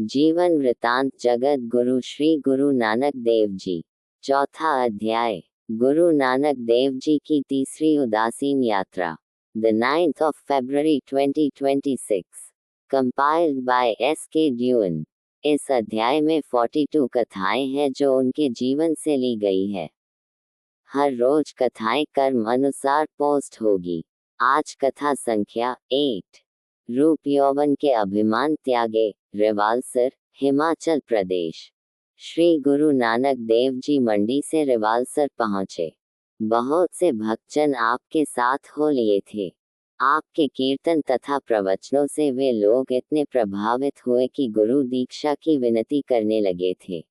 जीवन वृतांत जगत गुरु श्री गुरु नानक देव जी। चौथा अध्याय। गुरु नानक देव जी की तीसरी उदासीन यात्रा। The 9th of February 2026. Compiled by S.K. Dewan. इस अध्याय में 42 कथाएं हैं जो उनके जीवन से ली गई है। हर रोज कथाएं कर्म अनुसार पोस्ट होगी। आज कथा संख्या 8। रूप यौवन के अभिमान त्यागे, रिवालसर, हिमाचल प्रदेश। श्री गुरु नानक देव जी मंडी से रिवालसर पहुंचे। बहुत से भक्तजन आपके साथ हो लिए थे। आपके कीर्तन तथा प्रवचनों से वे लोग इतने प्रभावित हुए कि गुरु दीक्षा की विनती करने लगे थे।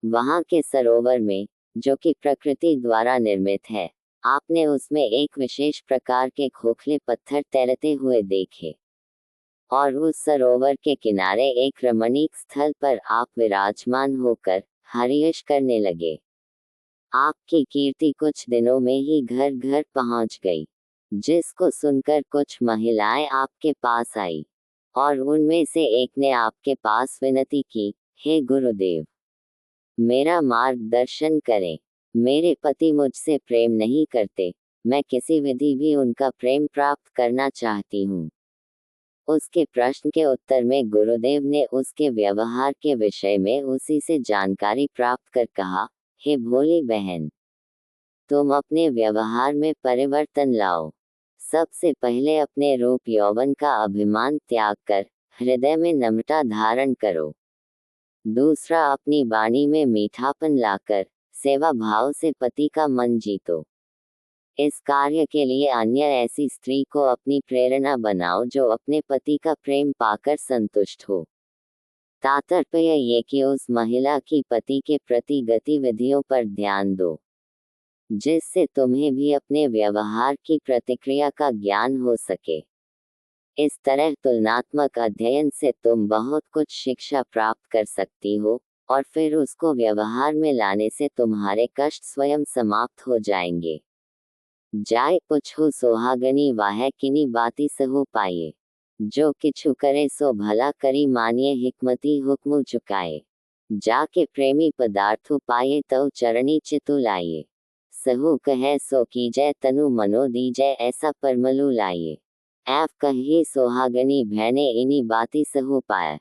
वहां के सरोवर में, जो कि प्रकृति द्वारा निर्मित है, आपने उसमें एक विशेष प्रकार के खोखले पत्थर तैरते हुए देखे। और उस सरोवर के किनारे एक रमणीक स्थल पर आप विराजमान होकर हरियश करने लगे। आपकी कीर्ति कुछ दिनों में ही घर घर पहुंच गई, जिसको सुनकर कुछ महिलाएं आपके पास आई, और उनमें से एक ने आपके पास विनती की, हे गुरुदेव, मेरा मार्गदर्शन करें। मेरे पति मुझसे प्रेम नहीं करते, मैं किसी विधि भी उनका प्रेम प्राप्त करना चाहती हूँ। उसके प्रश्न के उत्तर में गुरुदेव ने उसके व्यवहार के विषय में उसी से जानकारी प्राप्त कर कहा, हे भोली बहन, तुम अपने व्यवहार में परिवर्तन लाओ। सबसे पहले अपने रूप यौवन का अभिमान त्याग कर हृदय में नम्रता धारण करो। दूसरा, अपनी वाणी में मीठापन लाकर सेवा भाव से पति का मन जीतो। इस कार्य के लिए अन्य ऐसी स्त्री को अपनी प्रेरणा बनाओ जो अपने पति का प्रेम पाकर संतुष्ट हो। तात्पर्य ये कि उस महिला की पति के प्रति गतिविधियों पर ध्यान दो, जिससे तुम्हें भी अपने व्यवहार की प्रतिक्रिया का ज्ञान हो सके। इस तरह तुलनात्मक अध्ययन से तुम बहुत कुछ शिक्षा प्राप्त कर सकती हो, और फिर उसको व्यवहार में लाने से तुम्हारे कष्ट स्वयं समाप्त हो जाएंगे। जाय पुछु सोहागनी वाह किनी बाती सहु पाए, जो किछु करे सो भला करी मानिए हिकमती हुक्मु चुकाए। जाके प्रेमी पदार्थु पाए तव चरणी चितु लाइए, सहु कहे सो कीजय तनु मनो दीजय ऐसा परमलु लाइए। ऐफ कही सोहागनी भैने इनी बाती सहु पाए।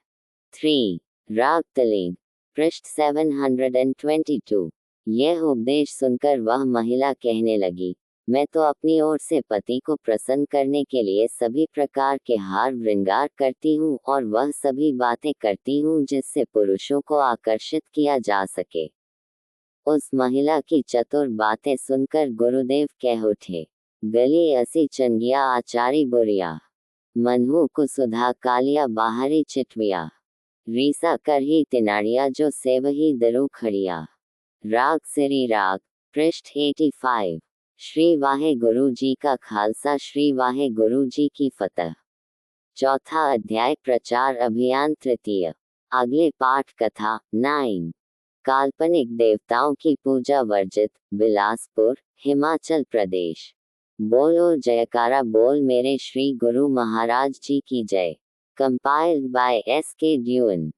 3. राग तलेग, पृष्ठ 722। यह उपदेश सुनकर वह महिला कहने लगी, मैं तो अपनी ओर से पति को प्रसन्न करने के लिए सभी प्रकार के हार श्रृंगार करती हूँ और वह सभी बातें करती हूँ जिससे पुरुषों को आकर्षित किया जा सके। उस महिला की चतुर बातें सुनकर गुरुदेव कह उठे, गली असी चंगिया आचारी बुरिया, मनहु को सुधा कालिया बाहरी चिटविया, रीसा कर ही तिनाड़िया जो सेवही दरु खड़िया। राग सिरी राग, पृष्ठ 85। श्री वाहे गुरु जी का खालसा, श्री वाहे गुरु जी की फतह। चौथा अध्याय, प्रचार अभियान तृतीय। अगले पाठ कथा 9। काल्पनिक देवताओं की पूजा वर्जित, बिलासपुर, हिमाचल प्रदेश। बोलो जयकारा बोल मेरे श्री गुरु महाराज जी की जय। Compiled bye S.K. Dewan।